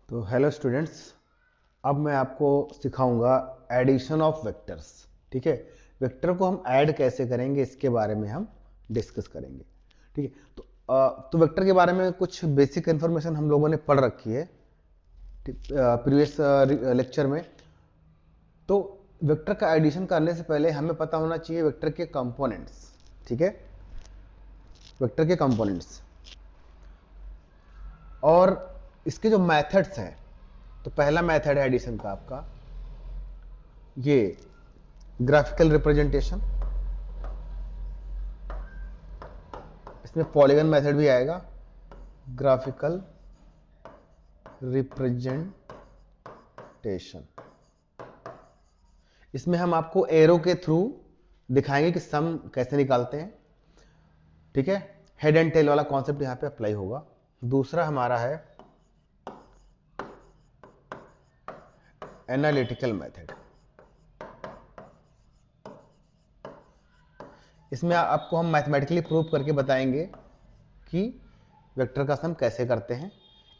तो hello students, अब मैं आपको सिखाऊंगा एडिशन ऑफ वेक्टर्स। ठीक है, वेक्टर को हम ऐड कैसे करेंगे इसके बारे में हम डिस्कस करेंगे। ठीक है, तो वेक्टर के बारे में कुछ बेसिक इन्फॉर्मेशन हम लोगों ने पढ़ रखी है प्रीवियस लेक्चर में। तो वेक्टर का एडिशन करने से पहले हमें पता होना चाहिए वेक्टर के कंपोनेंट्स। ठीक है, वेक्टर के कंपोनेंट्स और इसके जो मेथड्स हैं। तो पहला मेथड है एडिशन का आपका ये ग्राफिकल रिप्रेजेंटेशन। इसमें पॉलीगन मेथड भी आएगा, ग्राफिकल रिप्रेजेंटेशन। इसमें हम आपको एरो के थ्रू दिखाएंगे कि सम कैसे निकालते हैं। ठीक है, हेड एंड टेल वाला कॉन्सेप्ट यहां पे अप्लाई होगा। दूसरा हमारा है एनालिटिकल मेथड। इसमें आपको हम मैथमेटिकली प्रूव करके बताएंगे कि वेक्टर का सम कैसे करते हैं,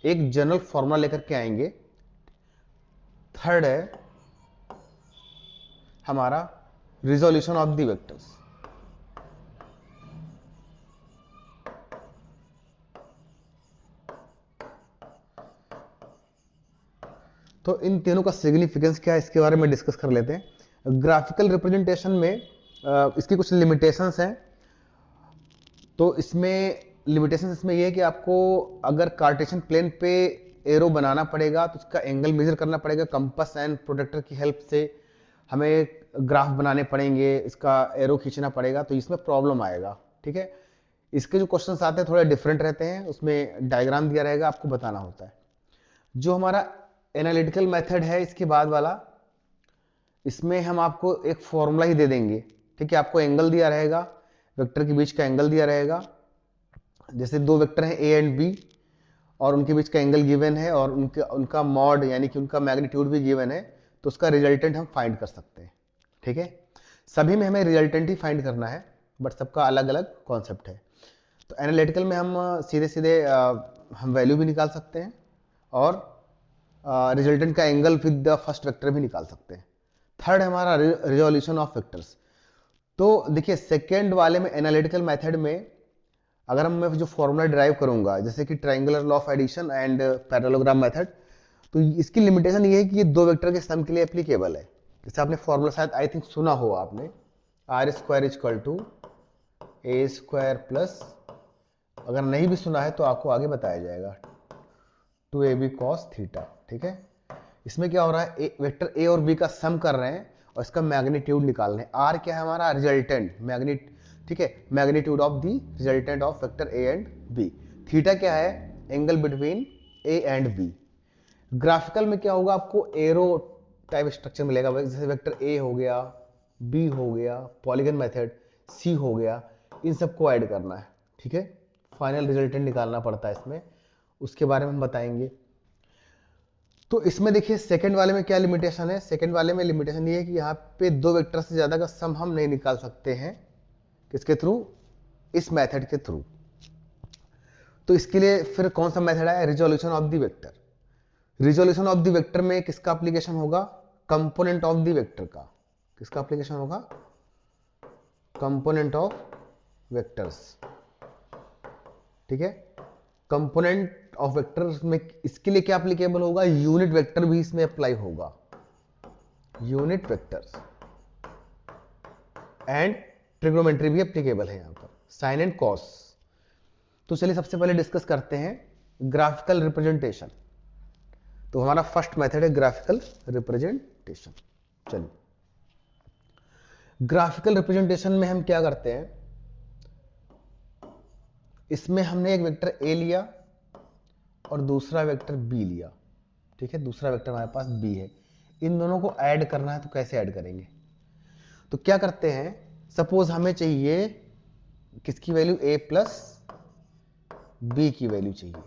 एक जनरल फॉर्मूला लेकर के आएंगे। थर्ड है हमारा रिजोल्यूशन ऑफ द वेक्टर्स। तो इन तीनों का सिग्निफिकेंस क्या है इसके बारे में डिस्कस कर लेते हैं। ग्राफिकल रिप्रेजेंटेशन में इसकी कुछ लिमिटेशंस हैं। तो इसमें लिमिटेशन इसमें यह है कि आपको अगर कार्टेशियन प्लेन पे एरो बनाना पड़ेगा तो उसका एंगल मेजर करना पड़ेगा, कंपास एंड प्रोटेक्टर की हेल्प से हमें ग्राफ बनाने पड़ेंगे, इसका एरो खींचना पड़ेगा, तो इसमें प्रॉब्लम आएगा। ठीक है, इसके जो क्वेश्चंस आते हैं थोड़े डिफरेंट रहते हैं, उसमें डायग्राम दिया रहेगा, आपको बताना होता है। जो हमारा एनालिटिकल मेथड है इसके बाद वाला, इसमें हम आपको एक फॉर्मूला ही दे देंगे। ठीक है, आपको एंगल दिया रहेगा, वेक्टर के बीच का एंगल दिया रहेगा। जैसे दो वेक्टर हैं ए एंड बी और उनके बीच का एंगल गिवन है और उनका मॉड यानी कि उनका मैग्नीट्यूड भी गिवन है, तो उसका रिजल्टेंट हम फाइंड कर सकते हैं। ठीक है, सभी में हमें रिजल्टेंट ही फाइंड करना है, बट सबका अलग अलग कॉन्सेप्ट है। तो एनालिटिकल में हम सीधे सीधे हम वैल्यू भी निकाल सकते हैं और रिजल्टेंट का angle with the first vector भी निकाल सकते हैं। थर्ड है हमारा रिजोल्यूशन ऑफ वेक्टर्स। तो देखिए सेकेंड वाले में एनालिटिकल मेथड में अगर मैं जो फॉर्मूला डिराइव करूंगा जैसे कि triangular law of addition and parallelogram method, तो इसकी लिमिटेशन ये है कि ये दो वेक्टर के सम के लिए एप्लीकेबल है। जैसे आपने फॉर्मूला शायद आई थिंक सुना हो आपने, R square is equal to A square plus, अगर नहीं भी सुना है तो आपको आगे बताया जाएगा, 2ab cos थीटा। ठीक है, इसमें क्या हो रहा है, वेक्टर ए और बी का सम कर रहे हैं और इसका मैग्नीट्यूड निकाल रहे हैं। आर क्या है हमारा, रिजल्टेंट ठीक है, magnitude of the resultant of vector A and B. Theta क्या है, angle between A and B. Graphical में क्या होगा, आपको एरो टाइप स्ट्रक्चर मिलेगा, जैसे वेक्टर ए हो गया, बी हो गया, पॉलीगन मेथड, सी हो गया, इन सबको ऐड करना है। ठीक है, फाइनल रिजल्टेंट निकालना पड़ता है इसमें, उसके बारे में हम बताएंगे। तो इसमें देखिए सेकंड वाले में क्या लिमिटेशन है, सेकंड वाले में लिमिटेशन ये है कि यहाँ पे दो वेक्टर से ज्यादा का सम हम नहीं निकाल सकते हैं। किसके थ्रू, इस मेथड के थ्रू। तो इसके लिए फिर कौन सा मेथड है, resolution of the vector. Resolution of the vector में किसका एप्लीकेशन होगा, कंपोनेंट ऑफ द वेक्टर का। किसका एप्लीकेशन होगा, कंपोनेंट ऑफ वेक्टर्स। ठीक है, कंपोनेंट ऑफ वेक्टर्स में इसके लिए क्या एप्लीकेबल होगा, यूनिट वेक्टर भी इसमें अप्लाई होगा, यूनिट वेक्टर्स एंड ट्रिग्नोमेट्री भी एप्लीकेबल है यहां पर, साइन एंड कॉस। तो चलिए सबसे पहले डिस्कस करते हैं ग्राफिकल रिप्रेजेंटेशन। तो हमारा फर्स्ट मेथड है ग्राफिकल रिप्रेजेंटेशन। चलिए ग्राफिकल रिप्रेजेंटेशन में हम क्या करते हैं, इसमें हमने एक वेक्टर ए लिया और दूसरा वेक्टर बी लिया। ठीक है, दूसरा वेक्टर हमारे पास बी है, इन दोनों को ऐड करना है। तो कैसे ऐड करेंगे, तो क्या करते हैं, सपोज हमें चाहिए किसकी वैल्यू, ए प्लस बी की वैल्यू चाहिए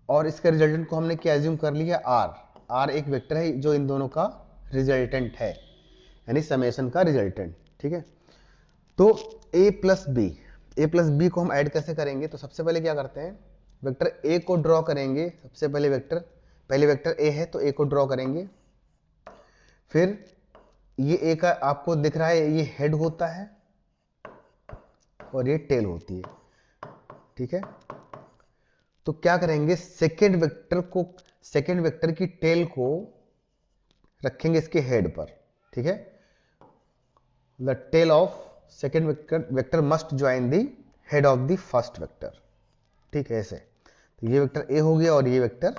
और इसका रिजल्टेंट को हमने क्या एज्यूम कर लिया, आर। आर एक वेक्टर है जो इन दोनों का रिजल्टेंट है, यानी समेशन का रिजल्टेंट। ठीक है, तो ए प्लस बी को हम ऐड कैसे करेंगे, तो सबसे पहले क्या करते हैं, वेक्टर ए को ड्रॉ करेंगे। सबसे पहले वेक्टर ए है तो ए को ड्रॉ करेंगे। फिर ये ए का आपको दिख रहा है, ये हेड होता है और ये टेल होती है, ठीक है। तो क्या करेंगे, सेकेंड वेक्टर की टेल को रखेंगे इसके हेड पर, ठीक है। The tail of second vector must join the head of the first vector, ठीक है, ऐसे। तो ये वेक्टर ए हो गया और ये वेक्टर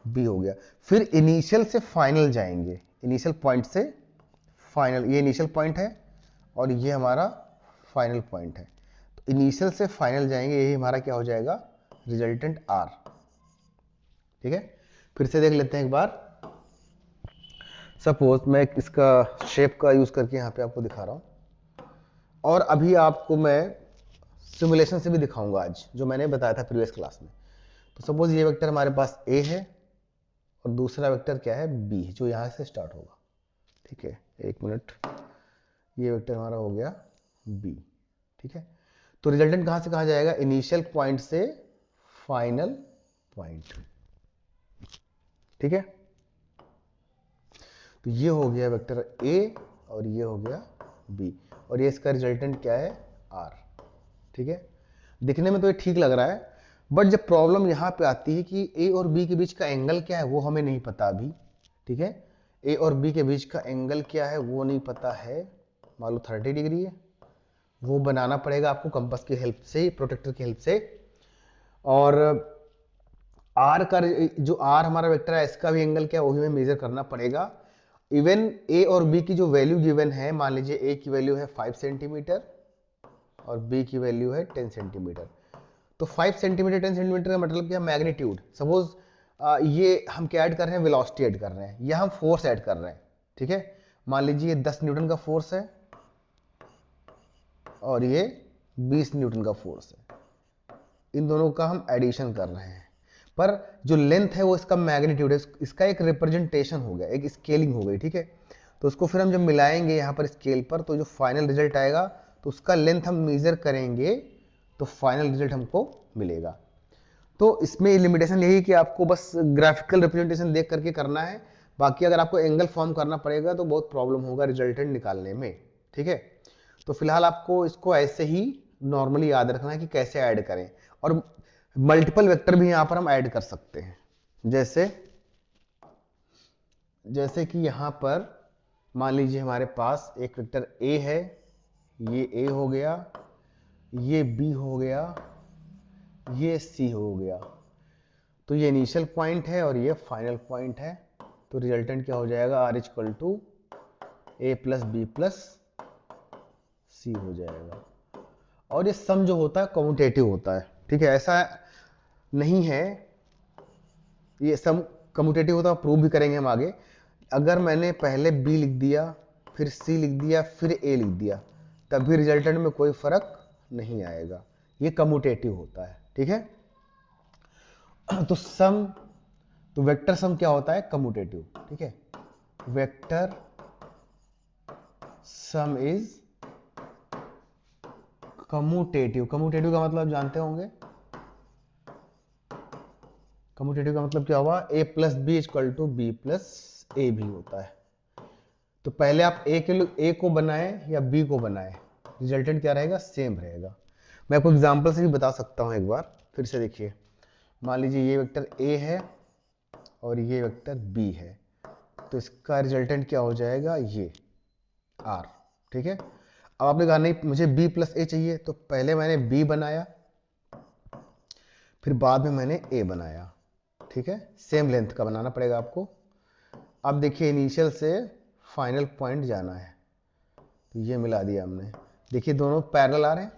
बी हो गया। फिर इनिशियल से फाइनल जाएंगे, इनिशियल पॉइंट से फाइनल, ये इनिशियल पॉइंट है और ये हमारा फाइनल पॉइंट है। तो इनिशियल से फाइनल जाएंगे, यही हमारा क्या हो जाएगा, रिजल्टेंट आर, ठीक है। फिर से देख लेते हैं एक बार। सपोज मैं इसका शेप का यूज करके यहाँ पे आपको दिखा रहा हूँ, और अभी आपको मैं सिमुलेशन से भी दिखाऊंगा आज, जो मैंने बताया था प्रीवियस क्लास में। तो सपोज ये वेक्टर हमारे पास ए है और दूसरा वेक्टर क्या है, बी, जो यहाँ से स्टार्ट होगा, ठीक है। एक मिनट, ये वेक्टर हमारा हो गया बी, ठीक है। तो रिजल्टेंट कहाँ से कहाँ जाएगा, इनिशियल पॉइंट से फाइनल पॉइंट, ठीक है। तो ये हो गया वेक्टर ए और ये हो गया बी, और ये इसका रिजल्टेंट क्या है, आर, ठीक है। दिखने में तो ये ठीक लग रहा है, बट जब प्रॉब्लम यहाँ पे आती है कि ए और बी के बीच का एंगल क्या है वो हमें नहीं पता अभी, ठीक है। ए और बी के बीच का एंगल क्या है वो नहीं पता है, मान लो 30 डिग्री है, वो बनाना पड़ेगा आपको कंपास की हेल्प से, प्रोटेक्टर की हेल्प से। और आर का, जो आर हमारा वेक्टर है, इसका भी एंगल क्या है वही हमें मेजर करना पड़ेगा। इवन ए और बी की जो वैल्यू गिवन है, मान लीजिए ए की वैल्यू है 5 सेंटीमीटर और बी की वैल्यू है 10 सेंटीमीटर। तो 5 सेंटीमीटर 10 सेंटीमीटर का मतलब क्या, मैग्नीट्यूड। सपोज ये हम क्या ऐड कर रहे हैं, वेलोसिटी ऐड कर रहे हैं, या हम फोर्स ऐड कर रहे हैं, ठीक है। मान लीजिए 10 न्यूटन का फोर्स है और ये 20 न्यूटन का फोर्स है, इन दोनों का हम एडिशन कर रहे हैं। पर जो लेंथ है वो इसका मैग्नीट्यूड है, इसका एक रिप्रेजेंटेशन हो गया, एक स्केलिंग हो गई, ठीक है। तो उसको फिर हम जब मिलाएंगे यहाँ पर स्केल पर, तो जो फाइनल रिजल्ट आएगा तो उसका लेंथ हम मेजर करेंगे तो फाइनल रिजल्ट हमको मिलेगा। तो इसमें लिमिटेशन यही कि आपको बस ग्राफिकल रिप्रेजेंटेशन देख करके करना है, बाकी अगर आपको एंगल फॉर्म करना पड़ेगा तो बहुत प्रॉब्लम होगा रिजल्टेंट निकालने में, ठीक है। तो फिलहाल आपको इसको ऐसे ही नॉर्मली याद रखना है कि कैसे ऐड करें, और मल्टीपल वेक्टर भी यहां पर हम ऐड कर सकते हैं। जैसे कि यहां पर मान लीजिए हमारे पास एक वेक्टर ए है, ये ए हो गया, ये बी हो गया, ये सी हो गया। तो ये इनिशियल पॉइंट है और ये फाइनल पॉइंट है। तो रिजल्टेंट क्या हो जाएगा, R equal to A plus B plus C हो जाएगा। और ये सम जो होता है कम्यूटेटिव होता है, ठीक है। ऐसा नहीं है, ये सम कम्यूटेटिव होता है, प्रूव भी करेंगे हम आगे। अगर मैंने पहले बी लिख दिया, फिर सी लिख दिया, फिर ए लिख दिया, तभी रिजल्टेंट में कोई फर्क नहीं आएगा, ये कम्यूटेटिव होता है, ठीक है। तो वेक्टर सम क्या होता है, कम्यूटेटिव, ठीक है। Vector sum is commutative. Commutative का मतलब जानते होंगे, कम्यूटेटिव का मतलब क्या हुआ, A plus B equal to B plus A भी होता है। तो पहले आप ए को बनाएं या बी को बनाएं, रिजल्टेंट क्या रहेगा, सेम रहेगा। मैं आपको एग्जांपल से भी बता सकता हूं, एक बार फिर से देखिए। मान लीजिए ये वेक्टर ए है और ये वेक्टर बी है, तो इसका रिजल्टेंट क्या हो जाएगा, ये आर, ठीक है। अब आपने कहा नहीं मुझे बी प्लस ए चाहिए, तो पहले मैंने बी बनाया, फिर बाद में मैंने ए बनाया, ठीक है। सेम लेंथ का बनाना पड़ेगा आपको। अब देखिए इनिशियल से फाइनल पॉइंट जाना है, तो ये मिला दिया हमने। देखिए दोनों पैरेलल आ रहे हैं,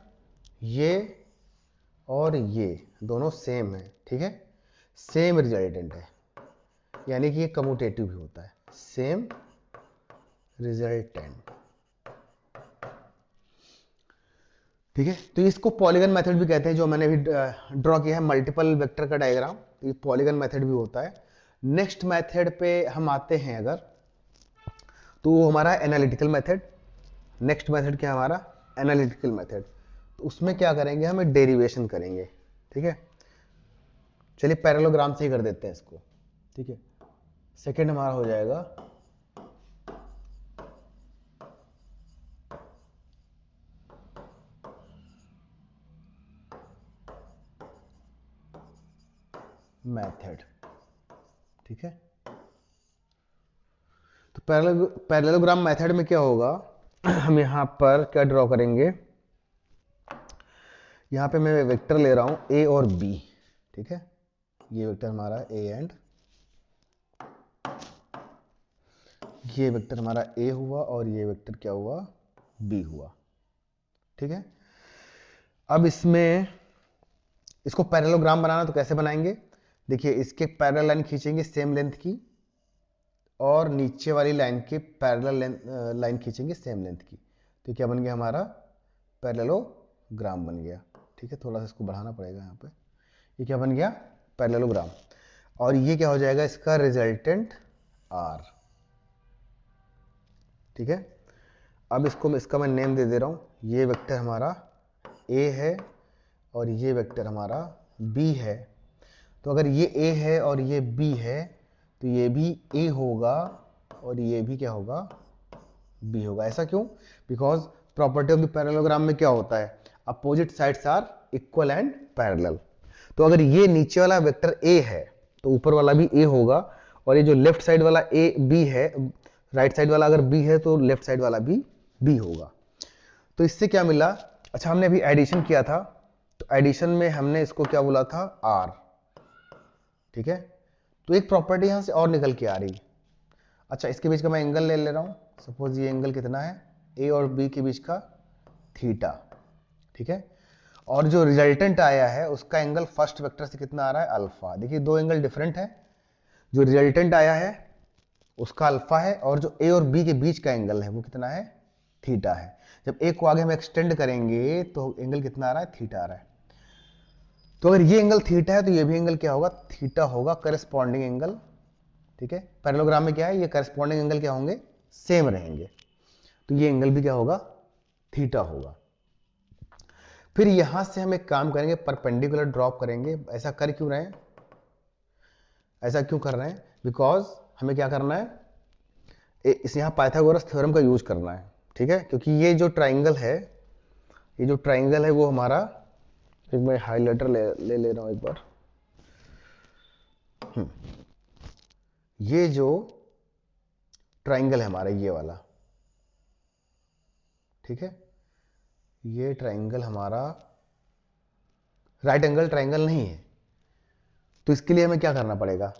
ये और ये दोनों सेम है, ठीक है। सेम रिजल्टेंट है, यानी कि ये कम्यूटेटिव भी होता है, सेम रिजल्टेंट, ठीक है। तो इसको पॉलीगन मेथड भी कहते हैं, जो मैंने अभी ड्रॉ किया है मल्टीपल वेक्टर का डायग्राम, तो ये पॉलीगन मेथड भी होता है। नेक्स्ट मेथड पे हम आते हैं अगर, तो वो हमारा एनालिटिकल मेथड। नेक्स्ट मेथड क्या हमारा, एनालिटिकल मेथड। तो उसमें क्या करेंगे, हमें डेरिवेशन करेंगे, ठीक है। चलिए पैरेललोग्राम से ही कर देते हैं इसको, ठीक है। सेकंड हमारा हो जाएगा मेथड, ठीक है। तो पैरेललोग्राम मेथड में क्या होगा, हम यहां पर क्या ड्रॉ करेंगे, यहां पे मैं वेक्टर ले रहा हूं ए और बी, ठीक है। ये वेक्टर हमारा ए एंड ये वेक्टर हमारा ए हुआ और ये वेक्टर क्या हुआ, बी हुआ, ठीक है। अब इसमें इसको पैरेललोग्राम बनाना तो कैसे बनाएंगे, देखिए इसके पैरेलल लाइन खींचेंगे सेम लेंथ की, और नीचे वाली लाइन के पैरेलल लाइन खींचेंगे सेम लेंथ की, तो क्या बन गया हमारा पैरेललोग्राम बन गया, ठीक है। थोड़ा सा इसको बढ़ाना पड़ेगा यहाँ पे, ये क्या बन गया पैरेललोग्राम। और ये क्या हो जाएगा इसका रिजल्टेंट आर, ठीक है। अब इसका मैं नेम दे दे रहा हूँ, ये वेक्टर हमारा ए है और ये वेक्टर हमारा बी है। तो अगर ये ए है और ये बी है तो ये भी ए होगा और ये भी क्या होगा, बी होगा। ऐसा क्यों, because property of the parallelogram में क्या होता है, opposite sides are equal and parallel. तो अगर ये नीचे वाला वेक्टर ए है तो ऊपर वाला भी ए होगा, और ये जो लेफ्ट साइड वाला ए बी है, राइट साइड वाला अगर बी है तो लेफ्ट साइड वाला भी बी होगा। तो इससे क्या मिला, अच्छा हमने अभी एडिशन किया था, तो एडिशन में हमने इसको क्या बोला था आर, ठीक है। तो एक प्रॉपर्टी यहां से और निकल के आ रही। अच्छा इसके बीच का मैं एंगल ले रहा हूं, सपोज ये एंगल कितना है, ए और बी के बीच का थीटा, ठीक है। और जो रिजल्टेंट आया है उसका एंगल फर्स्ट वेक्टर से कितना आ रहा है, अल्फा। देखिए दो एंगल डिफरेंट है, जो रिजल्टेंट आया है उसका अल्फा है, और जो ए और बी के बीच का एंगल है वो कितना है, थीटा है। जब ए को आगे हम एक्सटेंड करेंगे तो एंगल कितना आ रहा है, थीटा आ रहा है। तो अगर ये एंगल थीटा है तो ये भी एंगल क्या होगा, थीटा होगा, करस्पॉन्डिंग एंगल, ठीक है। पैरेललोग्राम में क्या है, ये करस्पॉन्डिंग एंगल क्या होंगे, सेम रहेंगे, तो ये एंगल भी क्या होगा, थीटा होगा। फिर यहां से हम एक काम करेंगे, परपेंडिकुलर ड्रॉप करेंगे। ऐसा कर क्यों रहे हैं, ऐसा क्यों कर रहे हैं, बिकॉज हमें क्या करना है, इस यहां पाइथागोरस थ्योरम का यूज करना है, ठीक है। क्योंकि ये जो ट्राइंगल है, ये जो ट्राइंगल है वो हमारा, एक मैं हाइलाइटर ले रहा हूं एक बार, ये जो ट्राइंगल है हमारा ये वाला, ठीक है, ये ट्राइंगल हमारा राइट एंगल ट्राइंगल नहीं है। तो इसके लिए हमें क्या करना पड़ेगा,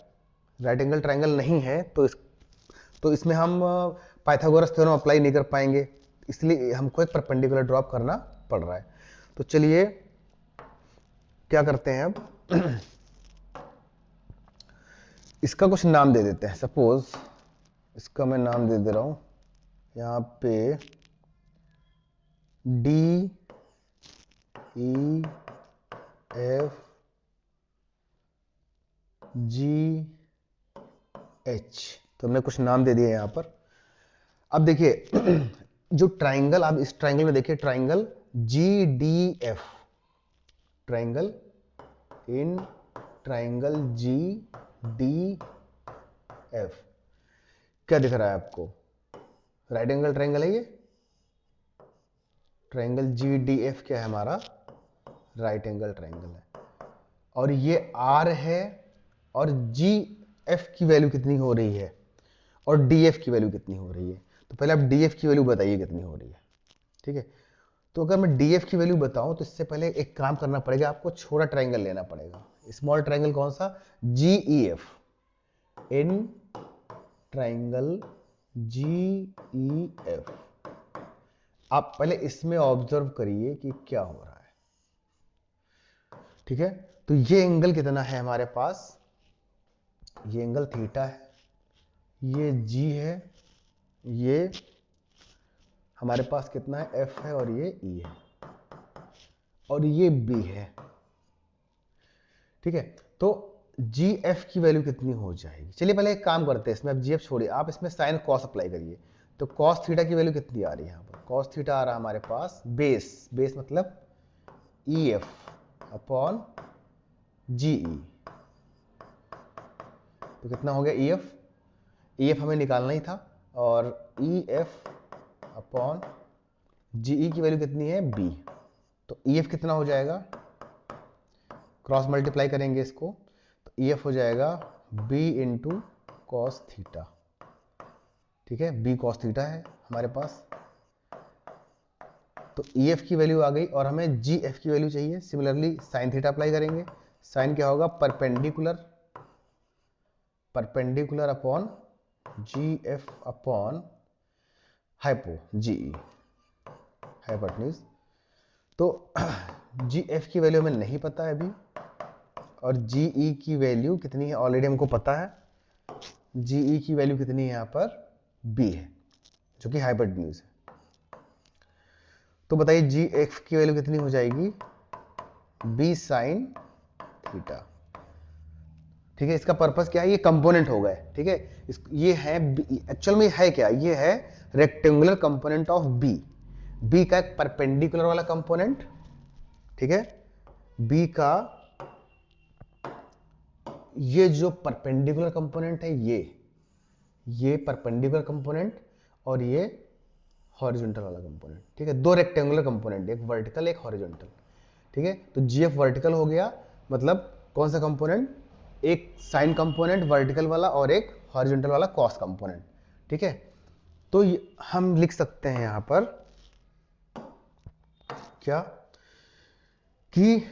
राइट एंगल ट्राइंगल नहीं है तो इसमें हम पाइथागोरस थ्योरम अप्लाई नहीं कर पाएंगे, इसलिए हमको एक परपेंडिकुलर ड्रॉप करना पड़ रहा है। तो चलिए क्या करते हैं अब इसका कुछ नाम दे देते हैं। सपोज इसका मैं नाम दे दे रहा हूं यहां पे D E F G H, तो हमने कुछ नाम दे दिए यहां पर। अब देखिए जो ट्राइंगल, आप इस ट्राइंगल में देखिए, triangle G D F, triangle in triangle G D F क्या दिख रहा है आपको, राइट एंगल ट्राइंगल है ये, ट्राइंगल जी डी एफ क्या है हमारा, राइट एंगल ट्राइंगल है। और ये आर है, और जी एफ की वैल्यू कितनी हो रही है और डी एफ की वैल्यू कितनी हो रही है। तो पहले आप डी एफ की वैल्यू बताइए कितनी हो रही है, ठीक है। तो अगर मैं डी एफ की वैल्यू बताऊं तो इससे पहले एक काम करना पड़ेगा, आपको छोटा ट्राइंगल लेना पड़ेगा। स्मॉल ट्राइंगल कौन सा, G E F, in triangle G E F. आप पहले इसमें ऑब्जर्व करिए कि क्या हो रहा है, ठीक है। तो ये एंगल कितना है हमारे पास, ये एंगल थीटा है, ये जी है, ये हमारे पास कितना है, एफ है, और ये ई है, और ये बी है, ठीक है। तो जी एफ की वैल्यू कितनी हो जाएगी, चलिए पहले एक काम करते हैं, इसमें अब जी एफ छोड़िए, आप इसमें साइन कॉस अप्लाई करिए। तो कॉस थीटा की वैल्यू कितनी आ रही है यहाँ पर, कॉस थीटा आ रहा है हमारे पास बेस मतलब ई एफ अपॉन जी ई, तो कितना हो गया ई एफ, ई एफ हमें निकालना ही था, और ई एफ अपॉन जी ई की वैल्यू कितनी है बी, तो ई एफ कितना हो जाएगा, क्रॉस मल्टीप्लाई करेंगे इसको, तो ई एफ हो जाएगा बी इंटू कॉस थीटा, ठीक है, बी कॉस थीटा है हमारे पास। तो ई एफ की वैल्यू आ गई और हमें जी एफ की वैल्यू चाहिए। सिमिलरली साइन थीटा अप्लाई करेंगे, साइन क्या होगा, परपेंडिकुलर, परपेंडिकुलर अपॉन जी एफ अपॉन हाइपो जी ई, हाइपोटेन्यूज। तो जी एफ की वैल्यू हमें नहीं पता है अभी, और जी ई की वैल्यू कितनी है ऑलरेडी हमको पता है, जी ई की वैल्यू कितनी है यहाँ पर बी है, जो कि हाइपोटेन्यूज है। तो बताइए जी एफ की वैल्यू कितनी हो जाएगी, बी साइन थीटा, ठीक है। इसका पर्पस क्या है, ये कंपोनेंट हो गए, ठीक है। ये है एक्चुअल में है क्या, ये है rectangular component of B, B का एक परपेंडिकुलर वाला कंपोनेंट, ठीक है, बी का ये जो परपेंडिकुलर कंपोनेंट है ये परपेंडिकुलर कंपोनेंट और ये हॉरिजॉन्टल वाला कंपोनेंट, ठीक है। दो रेक्टेंगुलर कंपोनेंट, एक वर्टिकल एक हॉरिजॉन्टल, ठीक है। तो जीएफ वर्टिकल हो गया, मतलब कौन सा कंपोनेंट, एक साइन कंपोनेंट वर्टिकल वाला और एक हॉरिजॉन्टल वाला कॉस कंपोनेंट, ठीक है। तो हम लिख सकते हैं यहां पर क्या कि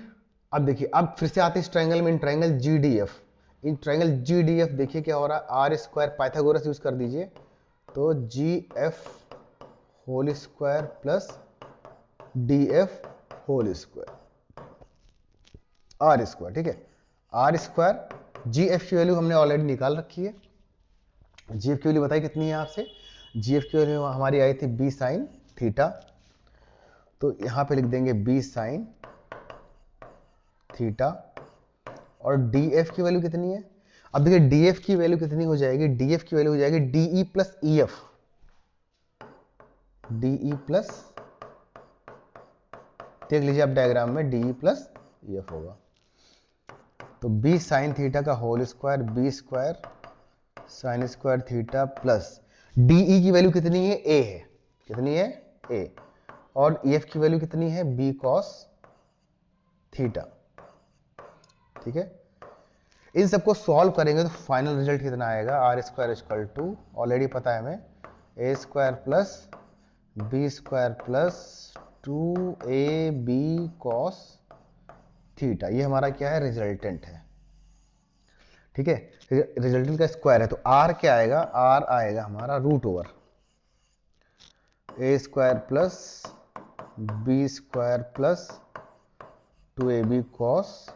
अब देखिए, अब फिर से आते हैं इस ट्रायंगल में, इन ट्रायंगल जीडीएफ, इन ट्रायंगल जीडीएफ देखिए क्या हो रहा है, आर स्क्वायर पाइथागोरस यूज कर दीजिए, तो G F whole square plus D F whole square R square, ठीक है। आर स्क्वायर, जी एफ की वैल्यू हमने ऑलरेडी निकाल रखी है, जी एफ की वैल्यू बताई कितनी है आपसे, जी एफ की वैल्यू हमारी आई थी बी साइन थीटा, तो यहां पे लिख देंगे बी साइन थीटा, और डी एफ की वैल्यू कितनी है, अब देखिए डी एफ की वैल्यू कितनी हो जाएगी, डी एफ की वैल्यू हो जाएगी D E plus E F, D E plus, देख लीजिए आप डायग्राम में डीई प्लस ई एफ होगा, तो बी साइन थीटा का whole square, B square sine square theta plus D E की वैल्यू कितनी है, ए है, कितनी है ए, और ई एफ की वैल्यू कितनी है बी कॉस थीटा, ठीक है। इन सबको सॉल्व करेंगे तो फाइनल रिजल्ट कितना आएगा, R square equal to, already पता है हमें, A square plus B square plus 2ab cos theta, ये हमारा क्या है, रिजल्टेंट है, ठीक है। रिजल्टेंट का स्क्वायर है, तो आर क्या आएगा, आर आएगा हमारा root over A square plus B square plus 2ab cos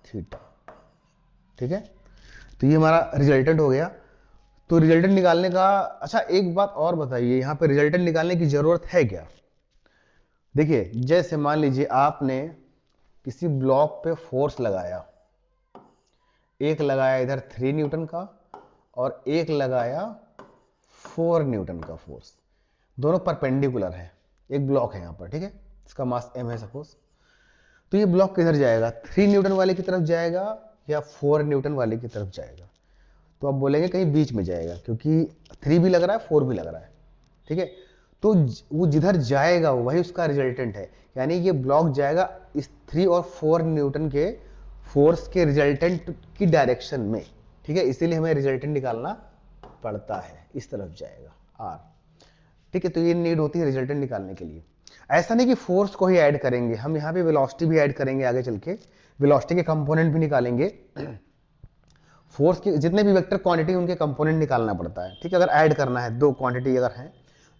theta, ठीक है। तो ये हमारा रिजल्टेंट हो गया। तो रिजल्टेंट निकालने का, अच्छा एक बात और बताइए, यहां पे रिजल्टेंट निकालने की जरूरत है क्या, देखिए जैसे मान लीजिए आपने किसी ब्लॉक पे फोर्स लगाया, एक लगाया इधर 3 न्यूटन का और एक लगाया 4 न्यूटन का फोर्स, दोनों परपेंडिकुलर है, एक ब्लॉक है यहां पर, ठीक है, इसका मास m है सपोज, तो ये ब्लॉक किधर जाएगा, 3 न्यूटन वाले की तरफ जाएगा या 4 न्यूटन वाले की तरफ जाएगा, तो आप बोलेंगे कहीं बीच में जाएगा, क्योंकि 3 भी लग रहा है 4 भी लग रहा है, ठीक है। तो वो जिधर जाएगा वही उसका रिजल्टेंट है, यानी ये ब्लॉक जाएगा इस 3 और 4 न्यूटन के फोर्स के रिजल्टेंट की डायरेक्शन में, ठीक है, इसीलिए हमें रिजल्टेंट निकालना पड़ता है, इस तरफ जाएगा आर, ठीक है। तो ये नीड होती है रिजल्टेंट निकालने के लिए। ऐसा नहीं कि फोर्स को ही ऐड करेंगे, हम यहाँ पे वेलोसिटी भी ऐड करेंगे, आगे चल के वेलोसिटी के कंपोनेंट भी निकालेंगे, फोर्स के जितने भी वेक्टर क्वांटिटी उनके कंपोनेंट निकालना पड़ता है, ठीक है। अगर ऐड करना है, दो क्वांटिटी अगर है,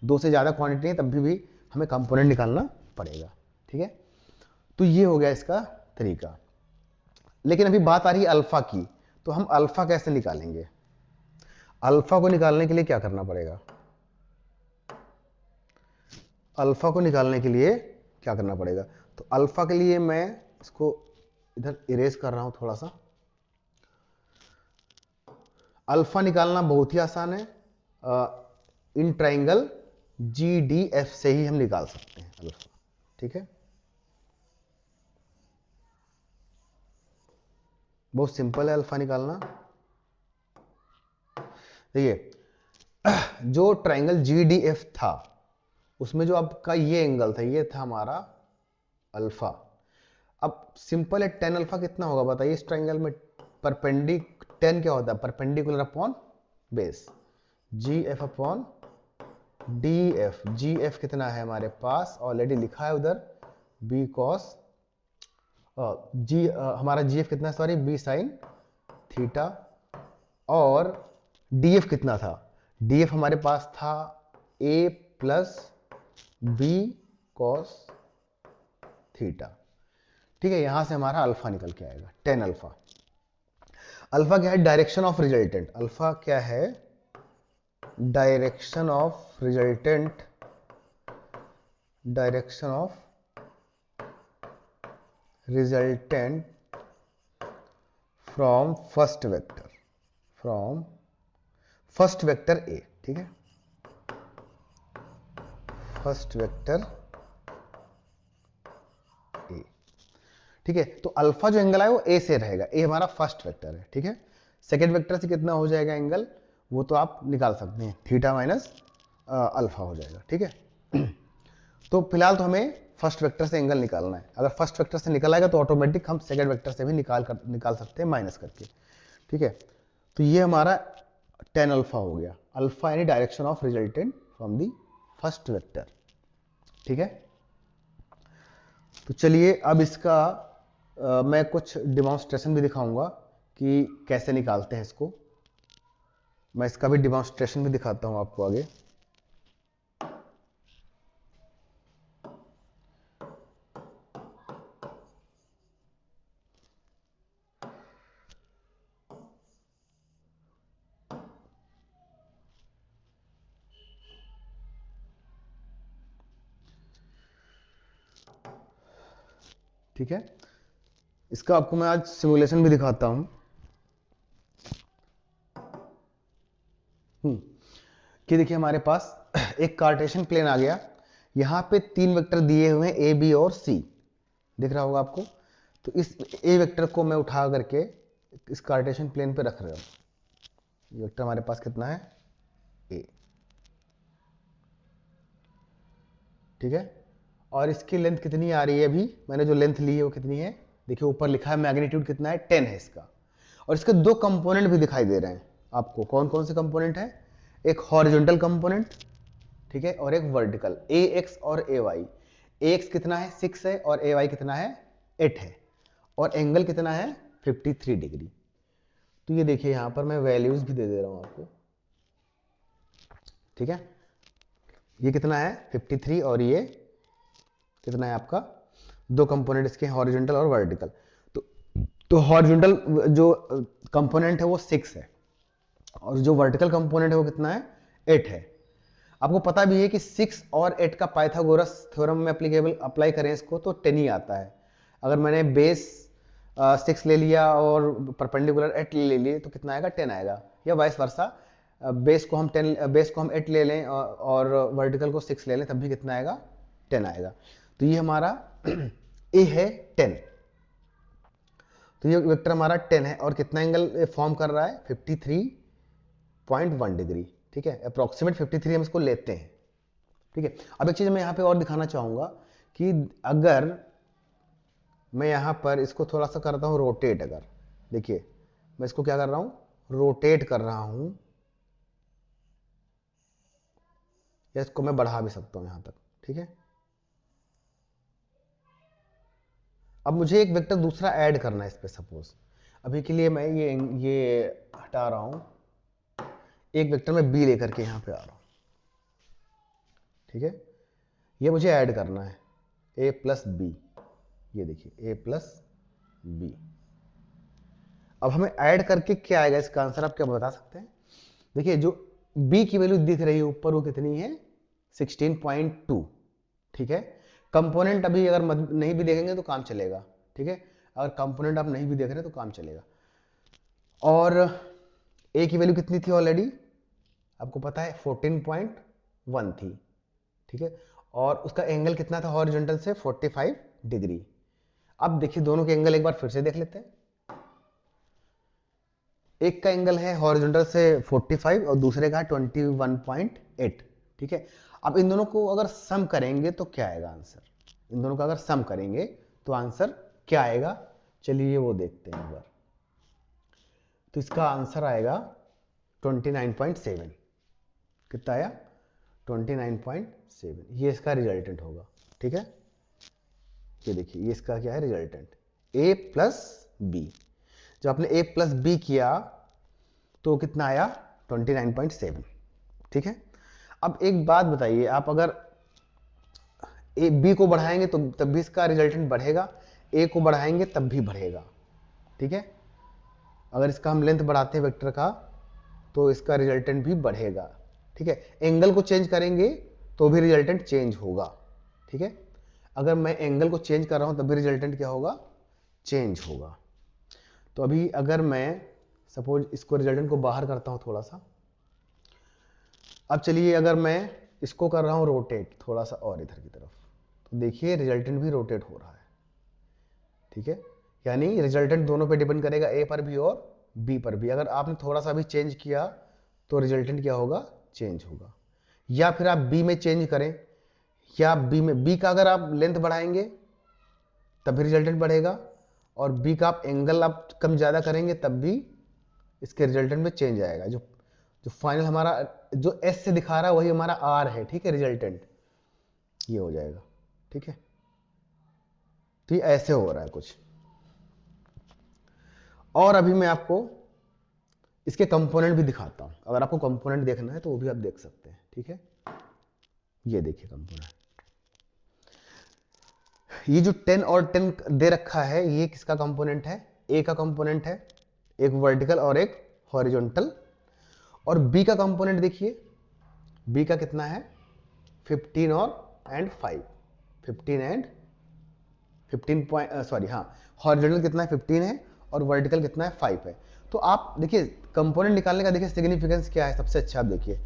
दो से ज्यादा क्वांटिटी है, तब भी हमें कंपोनेंट निकालना पड़ेगा, ठीक है। तो ये हो गया इसका तरीका। लेकिन अभी बात आ रही है अल्फा की, तो हम अल्फा कैसे निकालेंगे, अल्फा को निकालने के लिए क्या करना पड़ेगा, अल्फा को निकालने के लिए क्या करना पड़ेगा, तो अल्फा के लिए मैं इसको इधर इरेज कर रहा हूं थोड़ा सा। अल्फा निकालना बहुत ही आसान है, इन ट्राइंगल जी डी एफ से ही हम निकाल सकते हैं अल्फा, ठीक है, बहुत सिंपल है अल्फा निकालना। देखिए जो ट्राइंगल GDF था उसमें जो आपका ये एंगल था ये था हमारा अल्फा। अब सिंपल है, टेन अल्फा कितना होगा बताइए इस ट्राइंगल में? टेन क्या होता है? Perpendicular upon base, GF upon DF। GF कितना है हमारे पास ऑलरेडी लिखा है उधर, B cos हमारा GF कितना है, सॉरी B साइन थीटा। और DF कितना था? DF हमारे पास था A plus B cos theta. ठीक है, यहां से हमारा अल्फा निकल के आएगा 10 अल्फा। अल्फा क्या है? Direction of resultant. अल्फा क्या है? Direction of resultant, direction of resultant from first vector, from first vector A. ठीक है, फर्स्ट वेक्टर ए। ठीक है, तो अल्फा जो एंगल है वो ए से रहेगा, ए हमारा फर्स्ट वेक्टर है। ठीक है, सेकेंड वेक्टर से कितना हो जाएगा एंगल, वो तो आप निकाल सकते हैं, थीटा माइनस अल्फा हो जाएगा। ठीक है, तो फिलहाल तो हमें फर्स्ट वेक्टर से एंगल निकालना है। अगर फर्स्ट वेक्टर से निकल आएगा तो ऑटोमेटिक हम सेकेंड वेक्टर से भी निकाल सकते हैं माइनस करके। ठीक है, तो ये हमारा 10 अल्फा हो गया। अल्फा यानी direction of resultant from the first vector. ठीक है, तो चलिए अब इसका मैं कुछ डिमॉन्स्ट्रेशन भी दिखाऊंगा कि कैसे निकालते हैं इसको। मैं इसका भी डिमॉन्स्ट्रेशन भी दिखाता हूं आपको आगे। ठीक है, इसका आपको मैं आज सिमुलेशन भी दिखाता हूं। कि देखिए हमारे पास एक कार्टेशियन प्लेन आ गया, यहां पे तीन वेक्टर दिए हुए हैं ए बी और सी, दिख रहा होगा आपको। तो इस ए वेक्टर को मैं उठा करके इस कार्टेशियन प्लेन पे रख रहा हूं। ये वेक्टर हमारे पास कितना है? ए। ठीक है, और इसकी लेंथ कितनी आ रही है? अभी मैंने जो लेंथ ली है वो कितनी है? देखिए ऊपर लिखा है मैग्नीट्यूड कितना है, 10 है इसका। और इसके दो कंपोनेंट भी दिखाई दे रहे हैं आपको। कौन कौन से कंपोनेंट है? एक हॉरिजॉन्टल कंपोनेंट, ठीक है, और एक वर्टिकल, ए एक्स और ए वाई। ए एक्स कितना है? 6 है, और ए वाई कितना है? 8 है, और एंगल कितना है? 53 डिग्री। तो ये देखिए यहां पर मैं वैल्यूज भी दे दे रहा हूं आपको। ठीक है, ये कितना है? 53, और ये कितना है आपका? दो कंपोनेंट इसके हॉरिजॉन्टल और वर्टिकल। तो हॉरिजॉन्टल जो कंपोनेंट है वो 6 है, और जो वर्टिकल कंपोनेंट है वो कितना है? 8 है। आपको पता भी है कि 6 और 8 का पाइथागोरस थ्योरम में एप्लीकेबल अप्लाई करें इसको तो 10 ही आता है। अगर मैंने बेस 6 ले लिया और परपेंडिकुलर 8 ले लिए तो कितना आएगा? 10 आएगा, या वाइस वर्सा। बेस को हम 8 ले लें और वर्टिकल को 6 ले लें तब भी कितना आएगा? 10 आएगा। तो ये हमारा ए है 10। तो ये वेक्टर हमारा 10 है, और कितना एंगल फॉर्म कर रहा है? 53.1 डिग्री। ठीक है, अप्रोक्सीमेट 53 हम इसको लेते हैं। ठीक है, अब एक चीज मैं यहां पे और दिखाना चाहूंगा कि अगर मैं यहां पर इसको थोड़ा सा करता हूं रोटेट, अगर देखिए मैं इसको क्या कर रहा हूं? रोटेट कर रहा हूं, या इसको मैं बढ़ा भी सकता हूं यहां तक। ठीक है, अब मुझे एक वेक्टर दूसरा ऐड करना है इस पे। सपोज अभी के लिए मैं ये हटा रहा हूं, एक वेक्टर में बी लेकर के यहां पे आ रहा हूं। ठीक है, ये मुझे ऐड करना है ए प्लस बी। ये देखिए ए प्लस बी। अब हमें ऐड करके क्या आएगा इसका आंसर, आप क्या बता सकते हैं? देखिए जो बी की वैल्यू दिख रही है ऊपर वो कितनी है? 16.2। ठीक है, कंपोनेंट अभी अगर नहीं भी देखेंगे तो काम चलेगा। ठीक है, अगर कंपोनेंट आप नहीं भी देख रहे तो काम चलेगा। और ए की वैल्यू कितनी थी ऑलरेडी आपको पता है? 14.1 थी। ठीक है, और उसका एंगल कितना था हॉरिजॉन्टल से? 45 डिग्री। अब देखिए दोनों के एंगल एक बार फिर से देख लेते हैं। एक का एंगल है हॉरिजॉन्टल से 45 और दूसरे का है 21.8। ठीक है, अब इन दोनों को अगर सम करेंगे तो क्या आएगा आंसर, इन दोनों का अगर सम करेंगे तो आंसर क्या आएगा, चलिए वो देखते हैं एक बार। तो इसका आंसर आएगा 29.7। कितना आया, 29.7, ये इसका रिजल्टेंट होगा। ठीक है, ये देखिए ये इसका क्या है रिजल्टेंट, a प्लस बी। जब आपने a प्लस बी किया तो कितना आया 29.7। ठीक है, अब एक बात बताइए, आप अगर ए बी को बढ़ाएंगे तो तब भी इसका रिजल्टेंट बढ़ेगा, ए को बढ़ाएंगे तब भी बढ़ेगा। ठीक है, अगर इसका हम लेंथ बढ़ाते हैं वेक्टर का तो इसका रिजल्टेंट भी बढ़ेगा। ठीक है, एंगल को चेंज करेंगे तो भी रिजल्टेंट चेंज होगा। ठीक है, अगर मैं एंगल को चेंज कर रहा हूं तब भी रिजल्टेंट क्या होगा, चेंज होगा। तो अभी अगर मैं सपोज इसको रिजल्टेंट को बाहर करता हूं थोड़ा सा, अब चलिए अगर मैं इसको कर रहा हूं रोटेट थोड़ा सा और इधर की तरफ, तो देखिए रिजल्टेंट भी रोटेट हो रहा है। ठीक है, यानी रिजल्टेंट दोनों पे डिपेंड करेगा, ए पर भी और बी पर भी। अगर आपने थोड़ा सा भी चेंज किया तो रिजल्टेंट क्या होगा, चेंज होगा। या फिर आप बी में चेंज करें, या बी में बी का अगर आप लेंथ बढ़ाएंगे तब भी रिजल्टेंट बढ़ेगा, और बी का आप एंगल आप कम ज़्यादा करेंगे तब भी इसके रिजल्टेंट में चेंज आएगा। जो जो फाइनल हमारा जो एस से दिखा रहा है वही हमारा आर है। ठीक है, रिजल्टेंट ये हो जाएगा। ठीक है, तो ये ऐसे हो रहा है कुछ। और अभी मैं आपको इसके कंपोनेंट भी दिखाता हूं, अगर आपको कंपोनेंट देखना है तो वो भी आप देख सकते हैं। ठीक है, ये देखिए कंपोनेंट, ये जो 10 और 10 दे रखा है ये किसका कंपोनेंट है, ए का कंपोनेंट है, एक वर्टिकल और एक हॉरिजॉन्टल। और बी का कंपोनेंट देखिए, बी का कितना है 15 और एंड 5, 15 एंड 15 पॉइंट सॉरी हाँ, हॉरिजॉन्टल कितना है 15 है और वर्टिकल कितना है 5 है। तो आप देखिए कंपोनेंट निकालने का देखिए सिग्निफिकेंस क्या है, सबसे अच्छा आप देखिए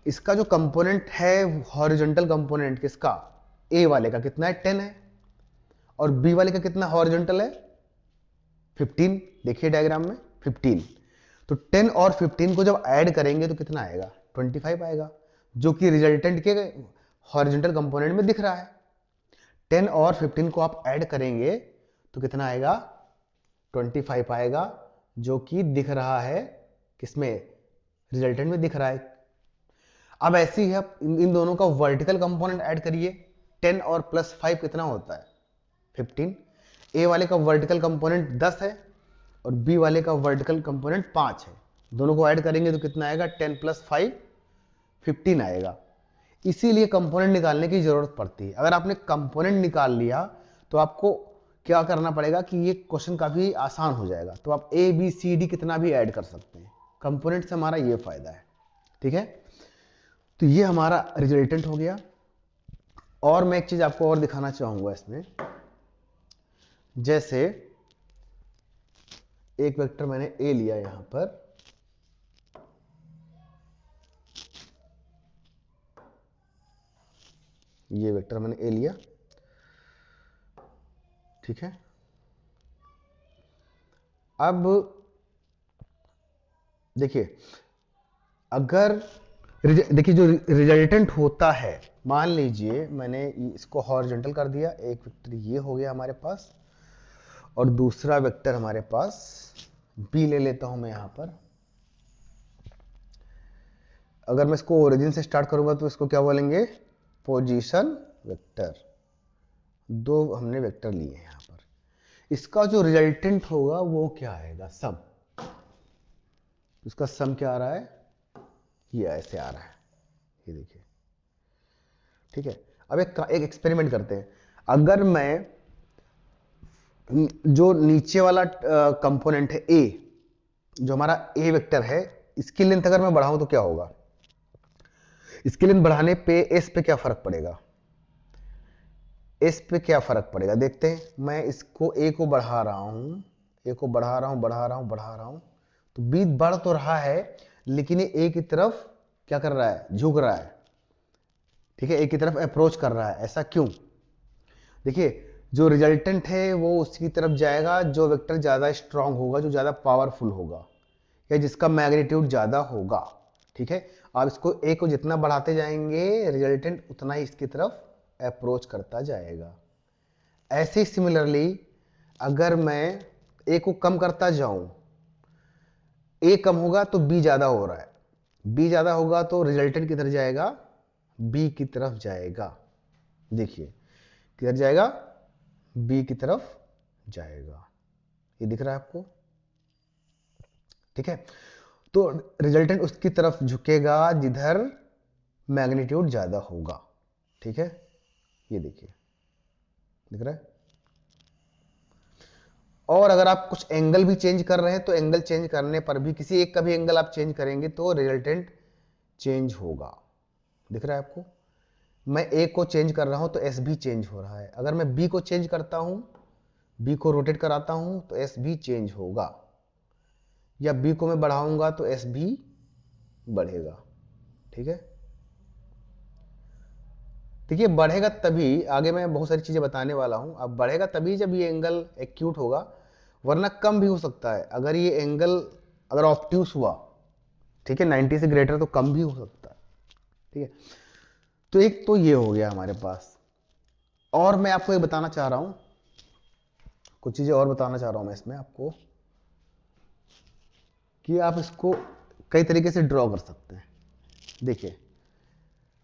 इसका जो कंपोनेंट है हॉरिजॉन्टल कंपोनेंट किसका, ए वाले का कितना है 10 है, और बी वाले का कितना हॉरिजॉन्टल है 15। देखिए डायग्राम में 15, तो 10 और 15 को जब ऐड करेंगे तो कितना आएगा 25 आएगा, जो कि रिजल्टेंट के हॉरिजॉन्टल कंपोनेंट में दिख रहा है। 10 और 15 को आप ऐड करेंगे तो कितना आएगा 25 आएगा, जो कि दिख रहा है किसमें, रिजल्टेंट में दिख रहा है। अब ऐसे ही आप इन दोनों का वर्टिकल कंपोनेंट ऐड करिए, 10 और प्लस 5 कितना होता है 15। ए वाले का वर्टिकल कंपोनेंट 10 है और बी वाले का वर्टिकल कंपोनेंट 5 है, दोनों को ऐड करेंगे तो कितना आएगा 10 प्लस 5 15 आएगा। इसीलिए कंपोनेंट निकालने की जरूरत पड़ती है। अगर आपने कंपोनेंट निकाल लिया तो आपको क्या करना पड़ेगा कि ये क्वेश्चन काफी आसान हो जाएगा। तो आप ए बी सी डी कितना भी ऐड कर सकते हैं, कंपोनेंट से हमारा ये फायदा है। ठीक है, तो ये हमारा रिजल्टेंट हो गया। और मैं एक चीज आपको और दिखाना चाहूंगा इसमें, जैसे एक वेक्टर मैंने ए लिया यहां पर, ये वेक्टर मैंने ए लिया। ठीक है, अब देखिए अगर देखिए जो रिजल्टेंट होता है, मान लीजिए मैंने इसको हॉरिजॉन्टल कर दिया, एक वेक्टर ये हो गया हमारे पास और दूसरा वेक्टर हमारे पास बी ले लेता हूं मैं यहां पर। अगर मैं इसको ओरिजिन से स्टार्ट करूंगा तो इसको क्या बोलेंगे, पोजीशन वेक्टर। दो हमने वेक्टर लिए हैं यहां पर, इसका जो रिजल्टेंट होगा वो क्या आएगा, सम। इसका सम क्या आ रहा है, ये ऐसे आ रहा है, ये देखिए। ठीक है, अब एक एक्सपेरिमेंट करते हैं। अगर मैं जो नीचे वाला कंपोनेंट है ए, जो हमारा ए वेक्टर है, इसकी लेंथ अगर मैं बढ़ाऊं तो क्या होगा, इसकी लेंथ बढ़ाने पे एस पे क्या फर्क पड़ेगा, एस पे क्या फर्क पड़ेगा देखते हैं। मैं इसको ए को बढ़ा रहा हूं, ए को बढ़ा रहा हूं, तो बी बढ़ तो रहा है लेकिन ये ए की तरफ क्या कर रहा है, झुक रहा है। ठीक है, ए की तरफ अप्रोच कर रहा है, ऐसा क्यों, देखिए जो रिजल्टेंट है वो उसकी तरफ जाएगा जो वेक्टर ज्यादा स्ट्रांग होगा, जो ज्यादा पावरफुल होगा। या जिसका मैग्नीट्यूड ज्यादा होगा। ठीक है, आप इसको ए को जितना बढ़ाते जाएंगे रिजल्टेंट उतना ही इसकी तरफ अप्रोच करता जाएगा। ऐसे सिमिलरली अगर मैं ए को कम करता जाऊं, ए कम होगा तो बी ज्यादा हो रहा है, बी ज्यादा होगा तो रिजल्टेंट किधर जाएगा, बी की तरफ जाएगा। देखिए किधर जाएगा, बी की तरफ जाएगा। ये दिख रहा है आपको? ठीक है, तो रिजल्टेंट उसकी तरफ झुकेगा जिधर मैग्नीट्यूड ज्यादा होगा। ठीक है, ये देखिए दिख रहा है। और अगर आप कुछ एंगल भी चेंज कर रहे हैं तो एंगल चेंज करने पर भी किसी एक का भी एंगल आप चेंज करेंगे तो रिजल्टेंट चेंज होगा। दिख रहा है आपको? मैं ए को चेंज कर रहा हूं तो एस भी चेंज हो रहा है। अगर मैं बी को चेंज करता हूं, बी को रोटेट कराता हूं तो एस भी चेंज होगा, या बी को मैं बढ़ाऊंगा तो एस भी बढ़ेगा। ठीक है, देखिए बढ़ेगा तभी, आगे मैं बहुत सारी चीजें बताने वाला हूं। अब बढ़ेगा तभी जब ये एंगल एक्यूट होगा, वरना कम भी हो सकता है। अगर ये एंगल अगर ऑब्ट्यूस हुआ, ठीक है, 90 से ग्रेटर, तो कम भी हो सकता है। ठीक है, तो एक तो ये हो गया हमारे पास। और मैं आपको ये बताना चाह रहा हूं, कुछ चीजें और बताना चाह रहा हूं मैं इसमें आपको, कि आप इसको कई तरीके से ड्रॉ कर सकते हैं। देखिए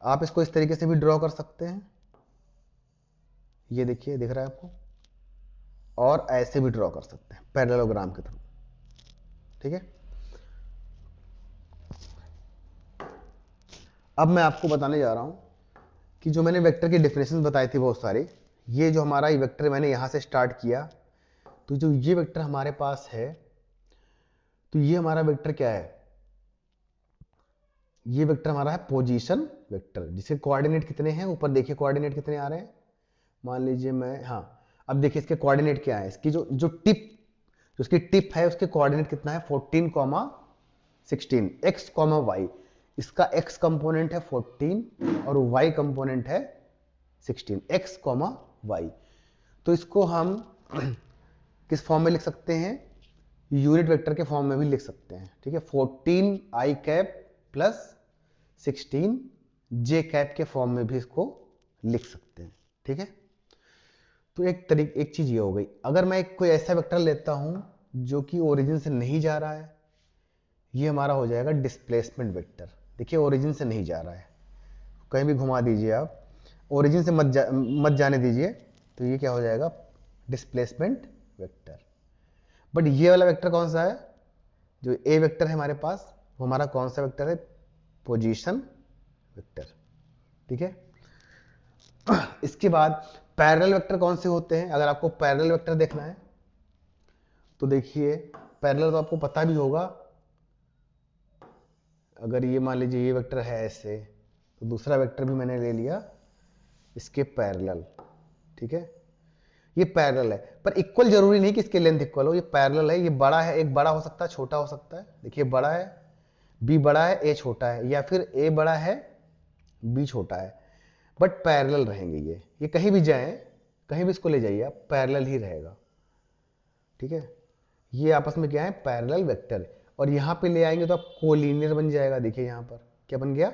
आप इसको इस तरीके से भी ड्रॉ कर सकते हैं, ये देखिए दिख रहा है आपको, और ऐसे भी ड्रॉ कर सकते हैं पैरेललोग्राम के थ्रू। ठीक है, अब मैं आपको बताने जा रहा हूं कि जो मैंने वेक्टर की डेफिनेशन बताई थी बहुत सारी, ये जो हमारा ये वेक्टर मैंने यहां से स्टार्ट किया, तो जो ये वेक्टर हमारे पास है, तो ये हमारा वेक्टर क्या है, ये वेक्टर हमारा है पोजीशन वेक्टर, जिसके कोऑर्डिनेट कितने हैं, ऊपर देखिए कोऑर्डिनेट कितने आ रहे हैं। मान लीजिए मैं, हाँ अब देखिए इसके कोऑर्डिनेट क्या है, इसकी जो जो टिप, जो उसकी टिप है उसके कोऑर्डिनेट कितना है, 14,16, x, y। इसका x कंपोनेंट है 14 और y कंपोनेंट है 16, x, y। तो इसको हम किस फॉर्म में लिख सकते हैं, यूनिट वेक्टर के फॉर्म में भी लिख सकते हैं। ठीक है, 14 i cap plus 16 j cap के फॉर्म में भी इसको लिख सकते हैं। ठीक है, तो एक चीज ये हो गई। अगर मैं कोई ऐसा वेक्टर लेता हूं जो कि ओरिजिन से नहीं जा रहा है, ये हमारा हो जाएगा डिस्प्लेसमेंट वेक्टर। देखिए ओरिजिन से नहीं जा रहा है, कहीं भी घुमा दीजिए आप, ओरिजिन से मत जाने दीजिए, तो ये क्या हो जाएगा, डिस्प्लेसमेंट वेक्टर। बट ये वाला वेक्टर कौन सा है, जो ए वेक्टर है हमारे पास, वो हमारा कौन सा वेक्टर है, पोजीशन वेक्टर। ठीक है, इसके बाद पैरेलल वेक्टर कौन से होते हैं, अगर आपको पैरेलल वेक्टर देखना है तो देखिए, पैरेलल तो आपको पता भी होगा। अगर ये मान लीजिए ये वेक्टर है ऐसे, तो दूसरा वेक्टर भी मैंने ले लिया इसके पैरेलल। ठीक है, ये पैरेलल है, पर इक्वल जरूरी नहीं कि इसके लेंथ इक्वल हो, ये पैरेलल है। ये बड़ा है, एक बड़ा हो सकता है, छोटा हो सकता है। देखिए बड़ा है, बी बड़ा है, ए छोटा है, या फिर ए बड़ा है, बी छोटा है, बट पैरेलल रहेंगे। ये कहीं भी जाएं, कहीं भी इसको ले जाइए आप, पैरेलल ही रहेगा। ठीक है, ये आपस में क्या है, पैरेलल वेक्टर। और यहां पे ले आएंगे तो आप कोलिनियर बन जाएगा। देखिए यहां पर क्या बन गया,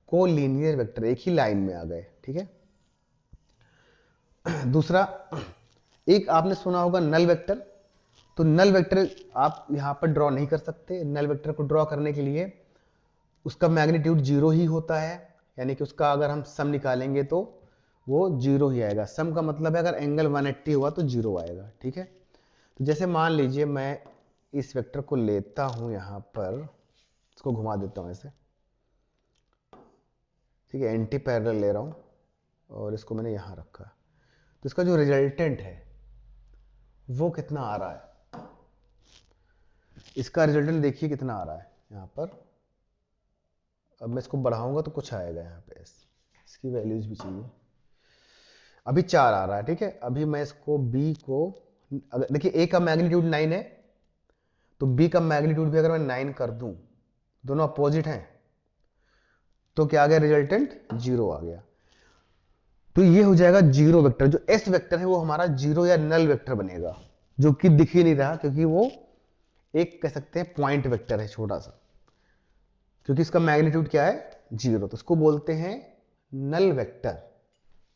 कोलिनियर वेक्टर, एक ही लाइन में आ गए। ठीक है, दूसरा, एक आपने सुना होगा नल वेक्टर। तो नल वेक्टर आप यहां पर ड्रॉ नहीं कर सकते। नल वेक्टर को ड्रॉ करने के लिए उसका मैग्नीट्यूड 0 ही होता है, यानी कि उसका अगर हम सम निकालेंगे तो वो 0 ही आएगा। सम का मतलब है अगर एंगल 180 हुआ तो 0 आएगा। ठीक है, तो जैसे मान लीजिए मैं इस वेक्टर को लेता हूं यहां पर, इसको घुमा देता हूं ऐसे। ठीक है, एंटी पैरेलल ले रहा हूं और इसको मैंने यहां रखा, तो इसका जो रिजल्टेंट है वो कितना आ रहा है, इसका रिजल्टेंट देखिए कितना आ रहा है यहां पर। अब मैं इसको बढ़ाऊंगा तो कुछ आएगा यहाँ पे, इसकी वैल्यूज भी चाहिए। अभी 4 आ रहा है। ठीक है, अभी मैं इसको b को, अगर देखिए a का मैग्नीट्यूड 9 है, तो b का मैग्नीट्यूड भी अगर मैं 9 कर दूं, दोनों अपोजिट हैं, तो क्या आ गया, रिजल्टेंट 0 आ गया। तो ये हो जाएगा 0 वेक्टर। जो s वेक्टर है वो हमारा 0 या नल वेक्टर बनेगा, जो कि दिख ही नहीं रहा क्योंकि वो एक कह सकते हैं पॉइंट वेक्टर है छोटा सा, क्योंकि इसका मैग्नीट्यूड क्या है 0, तो इसको बोलते हैं नल वेक्टर।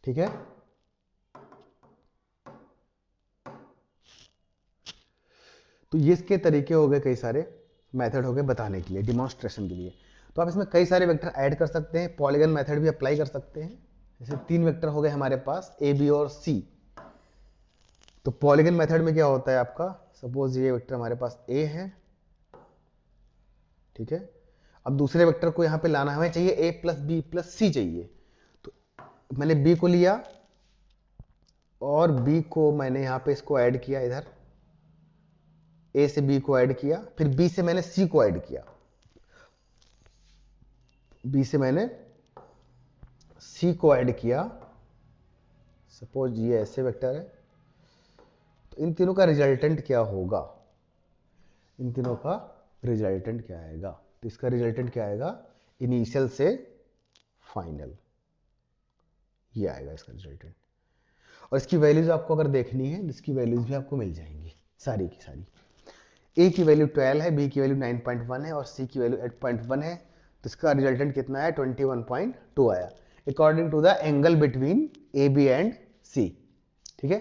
ठीक है, तो ये इसके तरीके हो गए, कई सारे मेथड हो गए बताने के लिए, डिमॉन्स्ट्रेशन के लिए। तो आप इसमें कई सारे वेक्टर ऐड कर सकते हैं, पॉलीगन मेथड भी अप्लाई कर सकते हैं। जैसे 3 वेक्टर हो गए हमारे पास ए, बी और सी। तो पॉलीगन मेथड में क्या होता है आपका, सपोज ये वेक्टर हमारे पास ए है, ठीक है। अब दूसरे वेक्टर को यहां पे लाना हमें चाहिए ए प्लस बी प्लस सी चाहिए, तो मैंने बी को लिया और बी को मैंने यहां पे इसको ऐड किया, इधर ए से बी को ऐड किया, फिर बी से मैंने सी को ऐड किया, बी से मैंने सी को ऐड किया। सपोज ये ऐसे वेक्टर है, तो इन तीनों का रिजल्टेंट क्या होगा, इन तीनों का रिजल्टेंट क्या आएगा, तो इसका रिजल्टेंट क्या आएगा, इनिशियल से फाइनल, ये आएगा इसका रिजल्टेंट। और इसकी वैल्यूज आपको अगर देखनी है, इसकी वैल्यूज भी आपको मिल जाएंगी सारी की सारी। ए की वैल्यू 12 है, बी की वैल्यू 9.1 है और सी की वैल्यू 8.1 है, तो इसका रिजल्टेंट कितना है 21.2 आया, according to the angle between A B and C. ठीक है,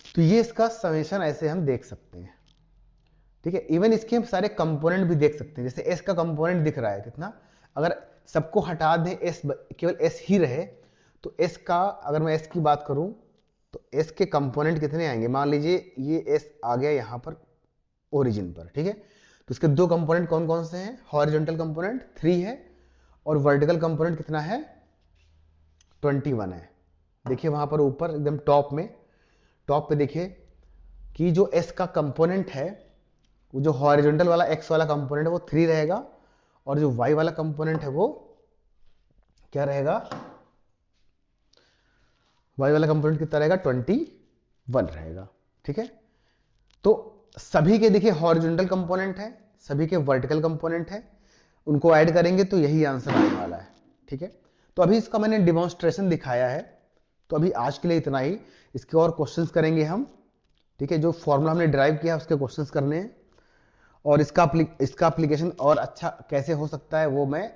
तो ये इसका समेशन ऐसे हम देख सकते हैं। ठीक है, इवन इसके हम सारे कंपोनेंट भी देख सकते हैं, जैसे एस का कंपोनेंट दिख रहा है कितना, अगर सबको हटा दें, एस केवल एस ही रहे, तो एस का अगर मैं एस की बात करूं तो एस के कंपोनेंट कितने आएंगे, मान लीजिए ये एस आ गया यहां पर ओरिजिन पर। ठीक है, तो इसके दो कंपोनेंट कौन कौन से हैं, हॉरिजॉन्टल कंपोनेंट 3 है और वर्टिकल कंपोनेंट कितना है 21 है। देखिए वहां पर ऊपर एकदम टॉप पे देखिए कि जो एस का कंपोनेंट है, वो जो हॉरिजॉन्टल वाला एक्स वाला कंपोनेंट है वो 3 रहेगा, और जो वाई वाला कंपोनेंट है वो क्या रहेगा, वाई वाला कंपोनेंट कितना रहेगा 21 रहेगा। ठीक है, तो सभी के देखिए हॉरिजॉन्टल कंपोनेंट है, सभी के वर्टिकल कंपोनेंट है, उनको ऐड करेंगे तो यही आंसर आने वाला है। ठीक है, तो अभी इसका मैंने डिमॉन्स्ट्रेशन दिखाया है, तो अभी आज के लिए इतना ही। इसके और क्वेश्चंस करेंगे हम। ठीक है, जो फॉर्मूला हमने ड्राइव किया उसके क्वेश्चंस करने हैं, और इसका एप्लीकेशन और अच्छा कैसे हो सकता है वो मैं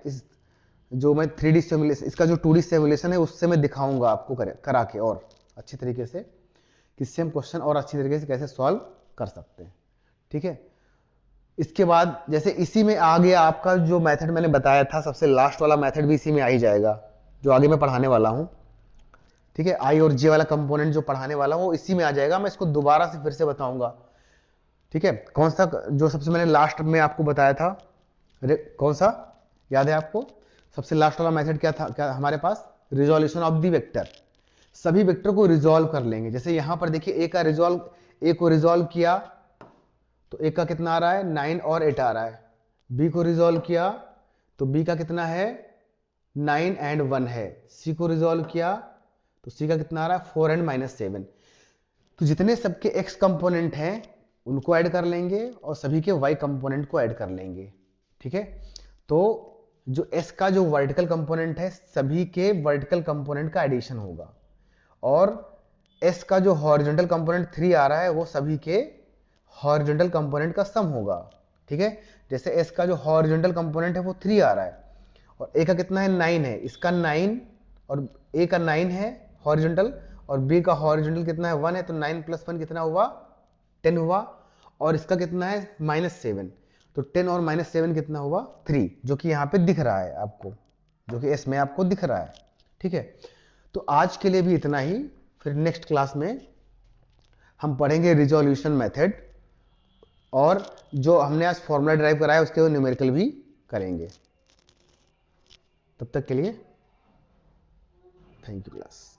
जो मैं 3D सिमुलेशन, इसका जो 2D सिमुलेशन है उससे मैं दिखाऊंगा आपको करा के और अच्छी तरीके से, किससे हम क्वेश्चन और अच्छी तरीके से कैसे सॉल्व कर सकते हैं। ठीक है, इसके बाद जैसे इसी में आ गया आपका जो मेथड मैंने बताया था, सबसे लास्ट वाला मेथड भी इसी में आ ही जाएगा, जो आगे मैं पढ़ाने वाला हूं। ठीक है, आई और जे वाला कंपोनेंट जो पढ़ाने वाला हूं वो इसी में आ जाएगा, मैं इसको दोबारा से फिर से बताऊंगा। ठीक है, कौन सा जो सबसे मैंने लास्ट में आपको बताया था, कौन सा याद है आपको, सबसे लास्ट वाला मेथड क्या था, क्या हमारे पास, रिजोल्यूशन ऑफ दी वेक्टर। सभी वेक्टर को रिजोल्व कर लेंगे। जैसे यहां पर देखिए ए को रिजोल्व किया तो ए का कितना आ रहा है 9 और 8 आ रहा है, बी को रिजोल्व किया तो बी का कितना है 9 एंड 1 है, सी को रिजोल्व किया तो सी का कितना आ रहा है 4 एंड -7। तो जितने सबके एक्स कंपोनेंट हैं उनको ऐड कर लेंगे और सभी के वाई कंपोनेंट को ऐड कर लेंगे। ठीक है, तो जो एस का जो वर्टिकल कंपोनेंट है सभी के वर्टिकल कंपोनेंट का एडिशन होगा, और एस का जो हॉरिजॉन्टल कंपोनेंट 3 आ रहा है वो सभी के हॉरिजॉन्टल कंपोनेंट का सम होगा। ठीक है, जैसे एस का जो हॉरिजॉन्टल कंपोनेंट है वो 3 आ रहा है और ए का कितना है 9 है, इसका 9 और ए का 9 है हॉरिजॉन्टल, और बी का हॉरिजॉन्टल कितना है 1 है, तो 9 + 1 कितना हुआ 10 हुआ, और इसका कितना है -7, तो 10 और -7 कितना हुआ 3, जो कि यहाँ पे दिख रहा है आपको, जो कि इसमें आपको दिख रहा है। ठीक है, तो आज के लिए भी इतना ही, फिर नेक्स्ट क्लास में हम पढ़ेंगे रिजोल्यूशन मेथड, और जो हमने आज फॉर्मूला ड्राइव कराया उसके न्यूमेरिकल भी करेंगे। तब तक के लिए थैंक यू क्लास।